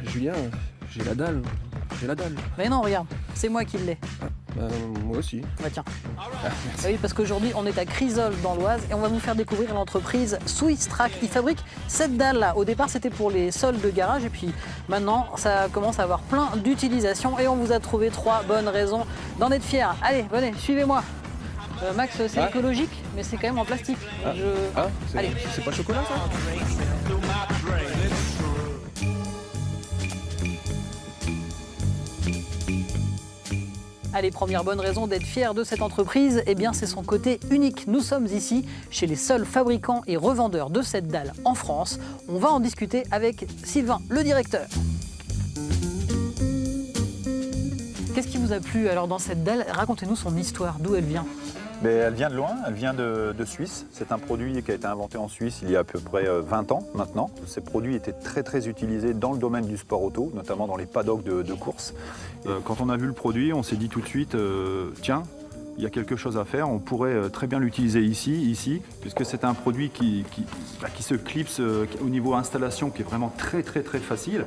Julien, j'ai la dalle. J'ai la dalle. Mais non, regarde, c'est moi qui l'ai. Moi aussi. Bah tiens. Oui, parce qu'aujourd'hui, on est à Crisol dans l'Oise et on va vous faire découvrir l'entreprise Swisstrack. Ils fabriquent cette dalle-là. Au départ, c'était pour les sols de garage et puis maintenant, ça commence à avoir plein d'utilisations et on vous a trouvé 3 bonnes raisons d'en être fiers. Allez, venez, suivez-moi. Max, c'est écologique, mais c'est quand même en plastique. Allez. C'est pas chocolat, ça? Allez, première bonne raison d'être fier de cette entreprise, eh bien c'est son côté unique. Nous sommes ici chez les seuls fabricants et revendeurs de cette dalle en France. On va en discuter avec Sylvain, le directeur. Qu'est-ce qui vous a plu alors dans cette dalle? Racontez-nous son histoire, d'où elle vient. Mais elle vient de loin, elle vient de Suisse. C'est un produit qui a été inventé en Suisse il y a à peu près 20 ans maintenant. Ces produits étaient très utilisés dans le domaine du sport auto, notamment dans les paddocks de course. Quand on a vu le produit, on s'est dit tout de suite, tiens, il y a quelque chose à faire, on pourrait très bien l'utiliser ici, puisque c'est un produit qui se clipse au niveau installation, qui est vraiment très facile.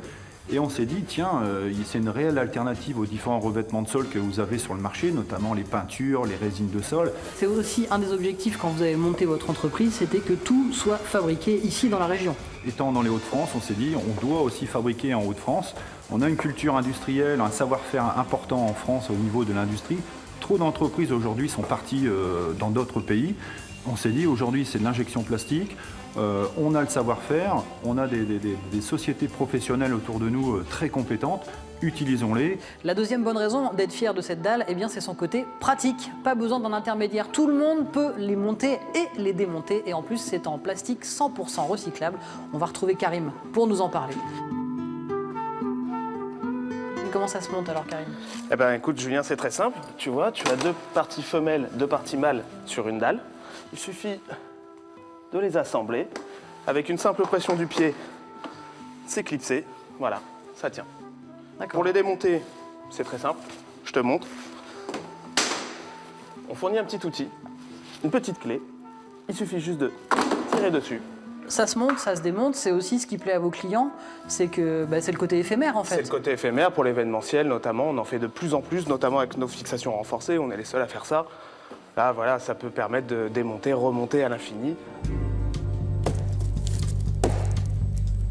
Et on s'est dit, tiens, c'est une réelle alternative aux différents revêtements de sol que vous avez sur le marché, notamment les peintures, les résines de sol. C'est aussi un des objectifs quand vous avez monté votre entreprise, c'était que tout soit fabriqué ici dans la région. Étant dans les Hauts-de-France, on s'est dit, on doit aussi fabriquer en Hauts-de-France. On a une culture industrielle, un savoir-faire important en France au niveau de l'industrie. Trop d'entreprises aujourd'hui sont parties dans d'autres pays. On s'est dit, aujourd'hui, c'est de l'injection plastique. On a le savoir-faire, on a des sociétés professionnelles autour de nous très compétentes, utilisons-les. La deuxième bonne raison d'être fier de cette dalle, eh bien, c'est son côté pratique. Pas besoin d'un intermédiaire, tout le monde peut les monter et les démonter. Et en plus, c'est en plastique 100% recyclable. On va retrouver Karim pour nous en parler. Comment ça se monte alors, Karim? Eh ben, écoute, Julien, c'est très simple. Tu vois, tu as 2 parties femelles, 2 parties mâles sur une dalle. Il suffit de les assembler. Avec une simple pression du pied, c'est clipsé. Voilà, ça tient. Pour les démonter, c'est très simple. Je te montre. On fournit un petit outil, une petite clé. Il suffit juste de tirer dessus. Ça se monte, ça se démonte, c'est aussi ce qui plaît à vos clients, c'est que c'est le côté éphémère en fait. C'est le côté éphémère pour l'événementiel notamment, on en fait de plus en plus, notamment avec nos fixations renforcées, on est les seuls à faire ça. Là voilà, ça peut permettre de démonter, remonter à l'infini.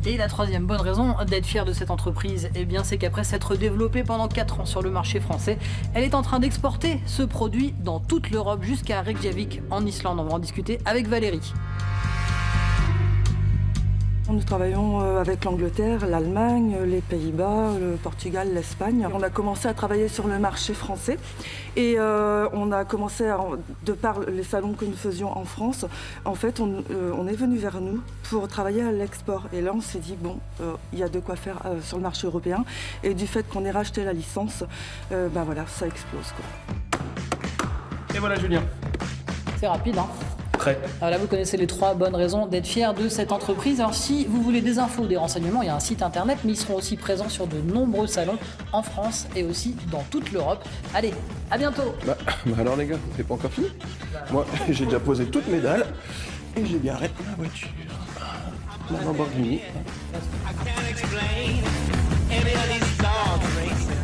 Et la troisième bonne raison d'être fier de cette entreprise, eh bien, c'est qu'après s'être développée pendant 4 ans sur le marché français, elle est en train d'exporter ce produit dans toute l'Europe jusqu'à Reykjavik en Islande. On va en discuter avec Valérie. Nous travaillons avec l'Angleterre, l'Allemagne, les Pays-Bas, le Portugal, l'Espagne. On a commencé à travailler sur le marché français et on a commencé, de par les salons que nous faisions en France, en fait, on est venu vers nous pour travailler à l'export. Et là, on s'est dit, bon, il y a de quoi faire sur le marché européen. Et du fait qu'on ait racheté la licence, voilà, ça explose, quoi. Et voilà, Julien. C'est rapide, hein? Alors là, vous connaissez les 3 bonnes raisons d'être fier de cette entreprise. Alors si vous voulez des infos, des renseignements, il y a un site internet, mais ils seront aussi présents sur de nombreux salons en France et aussi dans toute l'Europe. Allez, à bientôt. Alors les gars, c'est pas encore fini? Moi, j'ai déjà posé toutes mes dalles et j'ai garé ma voiture. Ma Lamborghini. I can't explain any of these thoughts racing